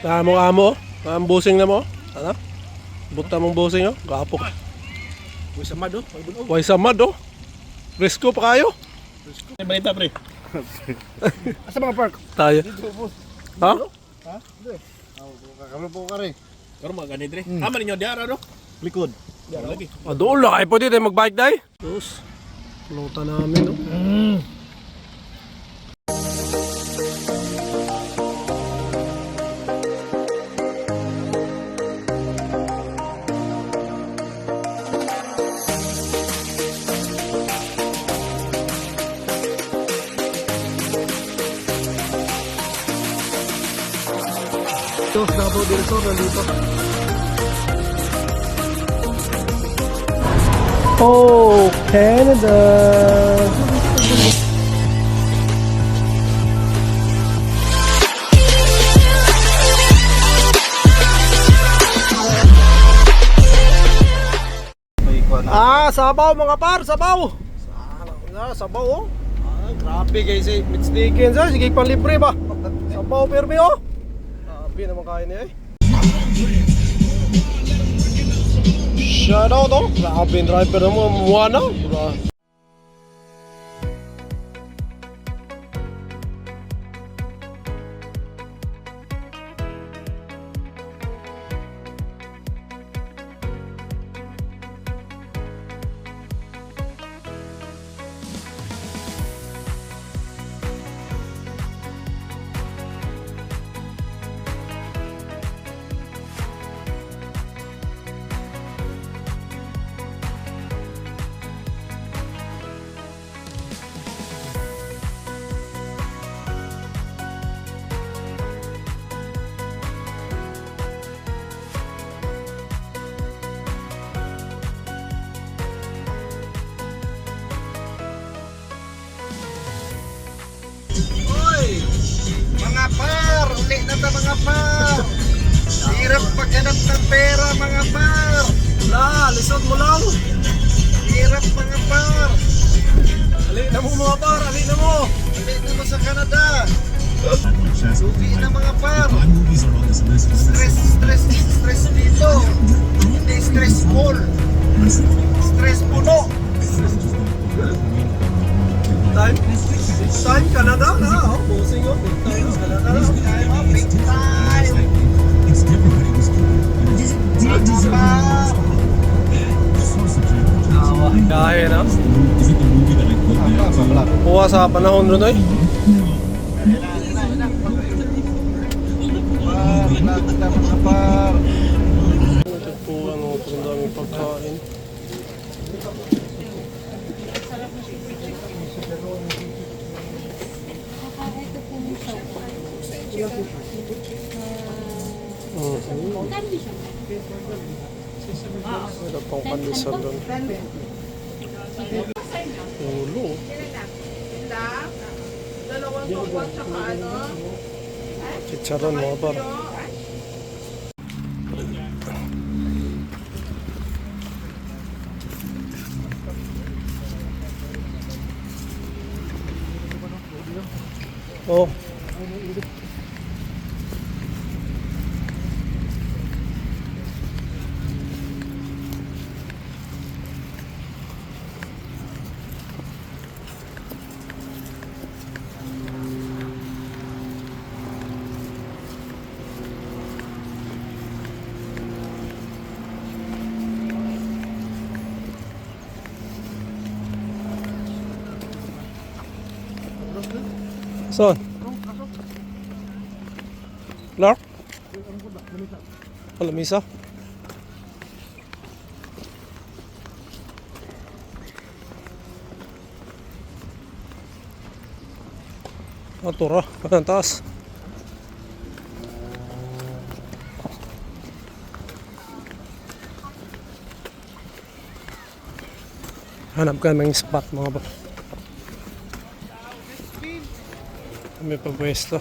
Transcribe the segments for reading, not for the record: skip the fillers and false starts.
Amo. Ang busing na mo. Ano? Buta mong busing, oh. Gapok. Uy, samad oh. Way samad, oh. Presko pa kayo. Balita, pre. Asa mga park? Tayo. Ha? Ha? Hindi. Kakalo po ka rin. Pero mga ganit rin. Ama ninyo, diara, no? Likod. Diara lagi. Doon lang kayo pwede tayo mag-bike day. Tapos, luta namin, no? Ito, Davao del Sur, nandito. Oh, Canada! Sabaw mga par, sabaw! Sabaw, oh! Grabe guys, it's dickens, eh. Sige pang libre ba? Sabaw, permi, oh! Grabe naman kain niya, eh. Shout out, oh! Grabe yung driver naman, Moana! Mga par, uli na ta mga par. Hirap paghanap ng pera mga par. Wala, lisod mo lang! Hirap mga par. Ali na mo mga par, ali na mo! Uli na mo sa Canada. Sugi na mga par. Stress dito. Hindi stressful. Stress puno. Time Canada na, oh, busing, oh, big time Canada na. Big time. Mga par. Kaya na. Kuha sa panahon ron, eh. Mga par. Ito po, ano, ang daming pagkain. Ito pang pandesal doon. Ulo. Chicharon mga par. Oh. Saan? Clark? Lamisa? Tura, ang taas. Hanap ka ng spot mga ba. May pagpwesto.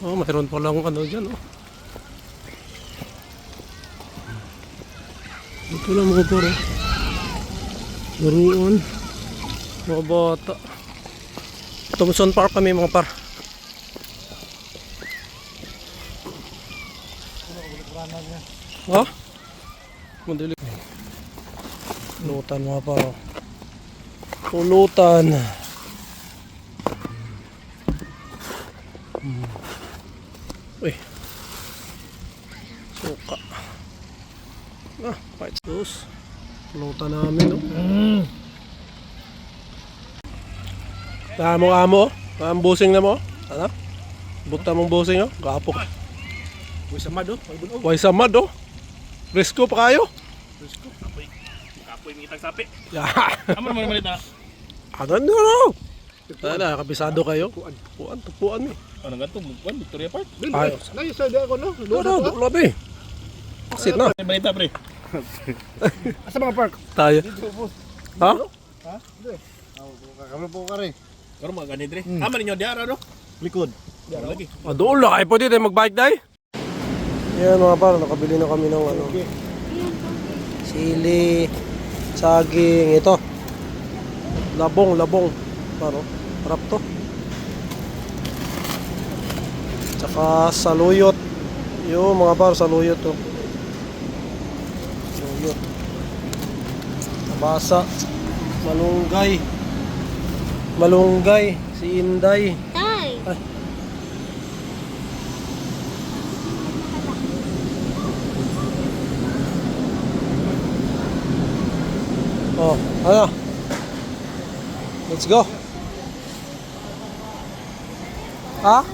Oh, mayroon pa lang ano dyan, oh. Ito lang mga pare. Laruan. Mga bata. Thompson Park kami mga par. Ha? Madali. Pulutan mga par. Pulutan. Uy. Suka. Ah, fights those. Pulutan namin, no? Amo. Ang busing na mo. Ano? Buta mong busing, oh. Gapo ka. Uy, samad oh. May bunog. Why samad, oh. Presko pa kayo. Presko. Kapoy mitang sapi. Ya. Amo naman malit na. Ano no? Tala, kabisado kayo. Tupuan eh. Ano nga to? Buwan, Victoria Park. Ay, Nayo sa ako no. no, labi. Exit na. May balita pre. Asa mga park? Tayo. Ha? Ha? Kabalo po ka rin. Pero mga ganit re. Ama ninyo diara no? Likod. Diara lagi. Doon lang kayo pwede tayo mag-bike day. Yan mga par, nakabili na kami ng ano. Sili, saging, ito. Labong. Paro, harap to. Tsaka saluyot. Yung mga par, saluyot to. Saluyot. Tabasa. Malunggay. Si Inday. Tay! Ay. Oh, ano? Let's go. Ha?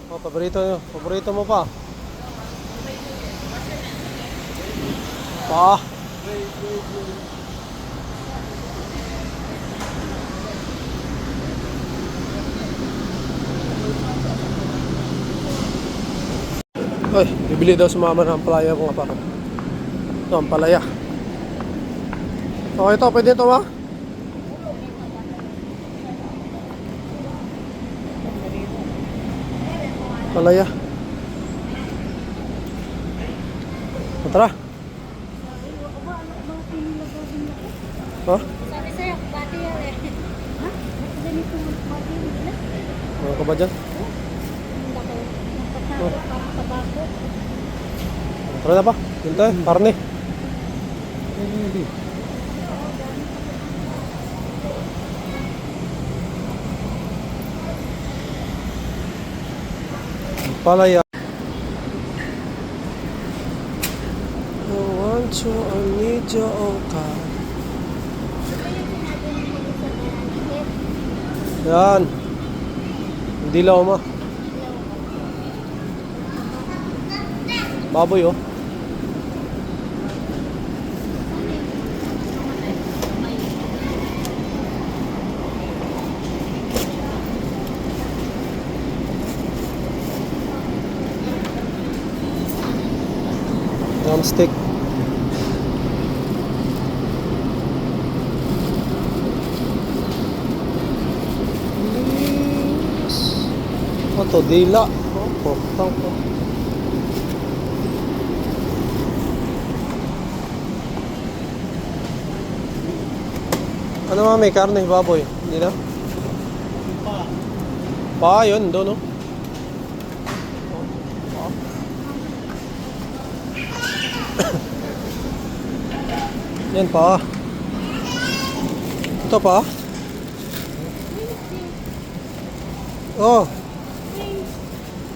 Oh, paborito mo pa. Pa. Ay, bibili daw si mama ng ampalaya mga parang. Ito, ampalaya. Okay ito, pwede ito ba? Ampalaya. Tara. Ha? Sabi sa'yo, bati yan eh. Ha? Ganito mo bati nila? Ano ka ba dyan? Hindi ako. Napatalo parang tabako. Tara na pa. Hintay, karne. Palaya. I want you, I need you, oh God. Yan. Hindi lang ma. Baboy oh. Drumstick. Ito, dila. Oh, portang po. Ano mga may karne, baboy? Hindi na? Pa, yun, doon, no? Yan pa. Ito pa. Oh.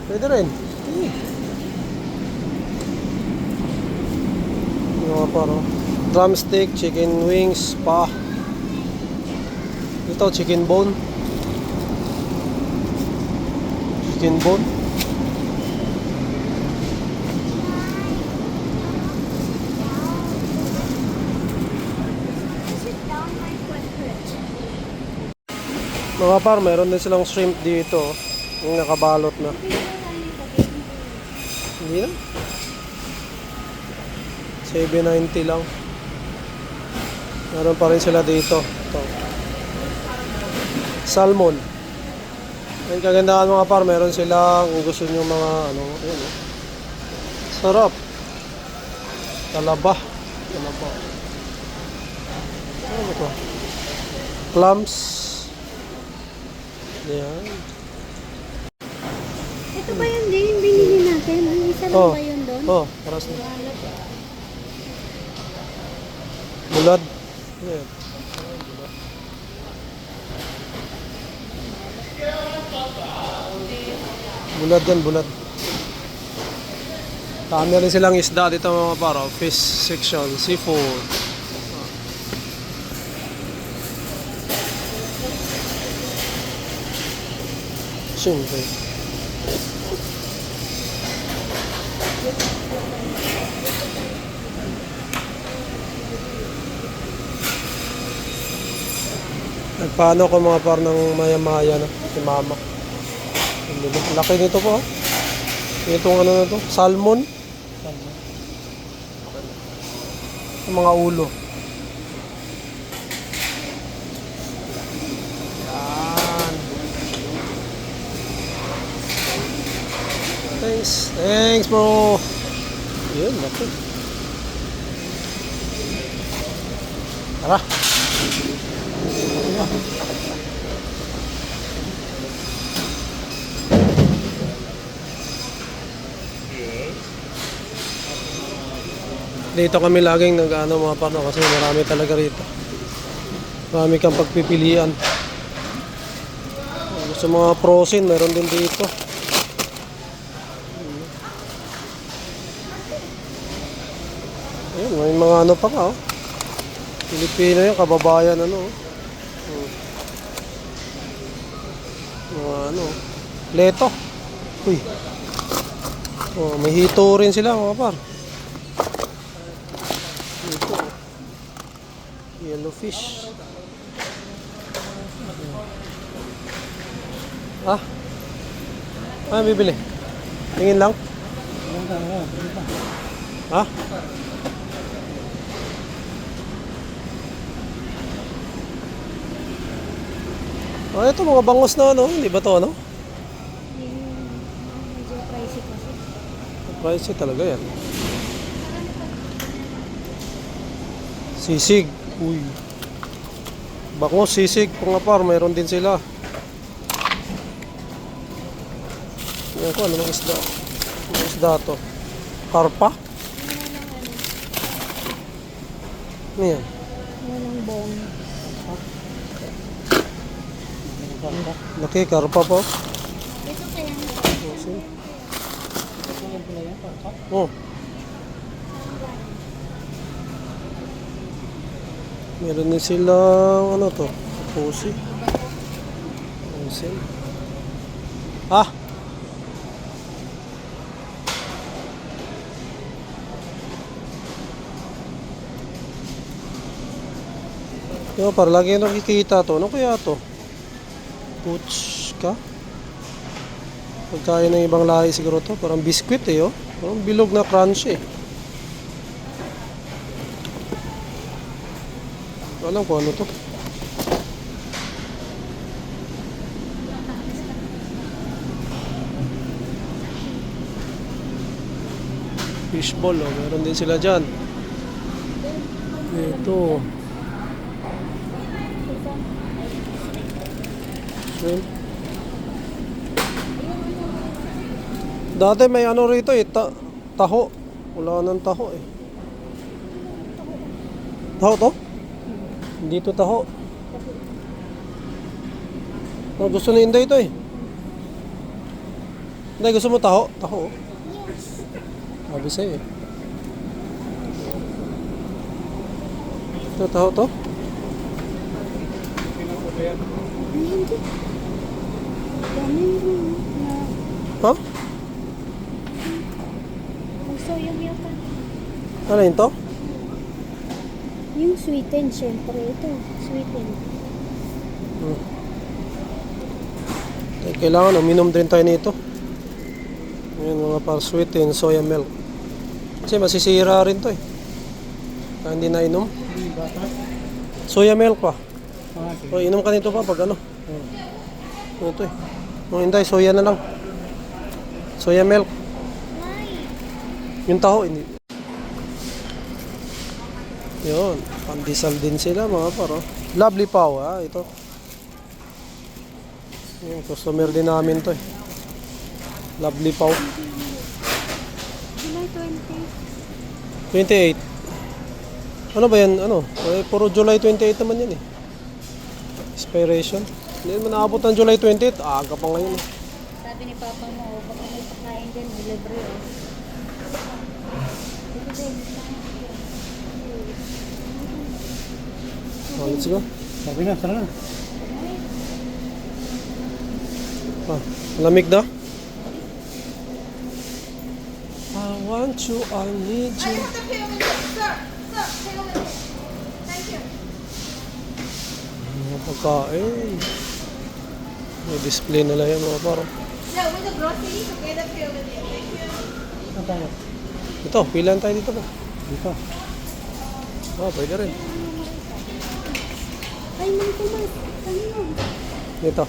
Pwede rin. Yung mga paro. Drumstick, chicken wings, pa. Ito, chicken bone. Chicken bone. Mga par, meron din silang shrimp dito. Yung nakabalot na. Hindi na. 7.90 lang. Meron pa rin sila dito. Ito. Salmon. Ang kagandahan mga par, meron silang kung gusto nyo mga ano. Yun, oh. Sarap. Talaba. Ano ba ito? clams. Yan. Ito ba yun din yung binili natin? Yung isa lang Oh. ba yun doon? Oh, paras na. Bulad. Yan. Bulad yan, bulad. Dami rin silang isda dito mga paro. Fish section, seafood. Siyempre. Nagpaano ko mga par ng maya-maya na si mama. Ang laki nito po. Itong ano na to, salmon. Yung mga ulo. Yan. Thanks bro. Yun, laki. Tara. Dito kami laging nag-ano mga pano kasi marami talaga rito. Marami kang pagpipilian. Sa mga frozen, meron din dito. Ayun, may mga ano pa ka oh. Pilipino yung kababayan ano oh. Mga ano, leto. Uy. Oh, may hito rin sila mga par. Ito. Yellowfish. Ah? Ah, bibili. Tingin lang. Ha? Oh, ito mga bangus na ano, hindi ba to ano? Yung medyo pricey kasi. Pricey talaga yan. Sisig. Uy. Bangus, sisig, pangapar, mayroon din sila. Tingnan ko, ano ng isda? Ano isda to? Karpa? Ano yan? Walang bone. Laki, karpa po. Ito kaya Oh. Meron din silang ano to? Pusi. Pusi. Ah. Yo, para lagi yung nakikita to. Ano kaya to? Puchka? Pagkain ng ibang lahi siguro to. Parang biskwit eh oh. Parang bilog na crunch eh. Alam ko ano to. Fishball oh. Meron din sila dyan. Ito. Shrimp. Dati may ano rito eh, taho. Wala nang taho eh. Taho to? Hindi to taho. Oh, gusto ni Inday ito eh. Inday, gusto mo taho? Taho oh. Sabi sa'yo eh. Ito taho to? Ay, hindi. Dami yun na Ha? soya milk. Ano yun to? Yung sweetened, syempre. Ito, sweetened. Kailangan uminom din tayo nito. Ayan mga par sweetened soya milk. Kasi masisira rin to eh. Kaya hindi na inom. Soya milk pa. O, inom ka nito pa pag ano. Ito eh. Nung Inday, soya na lang. Soya milk. Yung taho, hindi. Yun. Pandesal din sila mga par oh. Lovely Pau, ito. Yung customer din namin to eh. Lovely Pau. July 20. 28. Ano ba yan? Ano? Puro July 28 naman yan eh. Expiration. Hindi naman naabot ng July 28. Aga pa ngayon eh. Sabi ni Papa mo, baka may pakain din, may libre oh. Dito din, Oh, let's go. Sabi na, sana na. Lamig daw. I want you, I need you. Mga pagkain. May display nila yan mga paro. Saan tayo? Ito, pilan tayo dito ba? Dito. Pwede rin. ay, Manito Mas, kanino? Dito.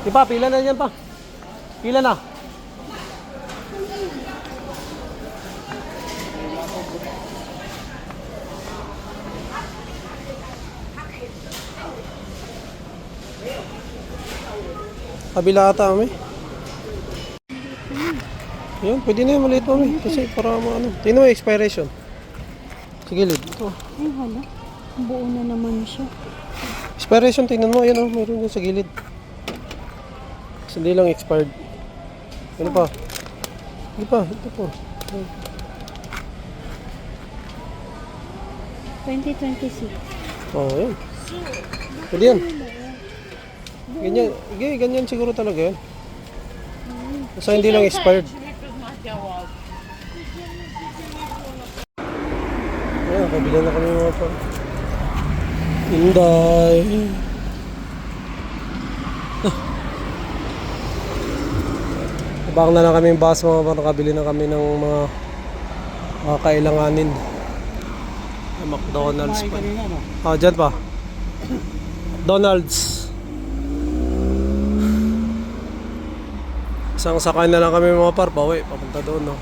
Di pa, pila na yan pa. Pila na. Kabila ata kami. Yan, pwede na yung maliit kami. Kasi para ano. Tingnan mo yung expiration. Sige, lid. Ito. Ay, hala. Buo na naman siya. Expiration, tingnan mo. Ayan o, meron yung sa gilid. Kasi hindi lang expired. Ano pa? Hindi pa, ito po. 2026. Oo, yan. Pwede yan. Ganyan, ganyan siguro talaga yan. Basta hindi lang expired. Ayan, kabila na kami mga pa. Inday. Abang na lang kami yung bus mga pa. Nakabili na kami ng mga kailanganin. McDonald's pa. Dyan pa. McDonald's. Isang sakay na lang kami mga par, bawi, papunta doon, no.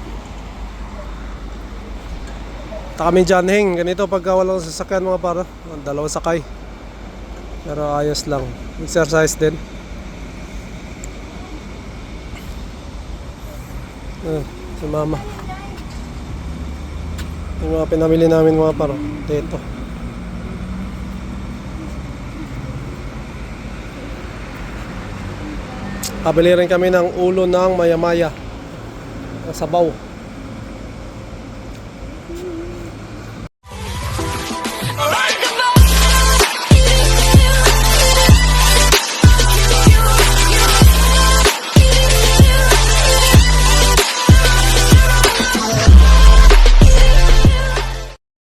Ta kami dyan, hing, ganito pagka walang sasakyan mga par, dalawang sakay. Pero ayos lang, exercise din. Si mama. Yung mga pinamili namin mga par, dito. Kabili rin kami ng ulo ng maya-maya. Sabaw.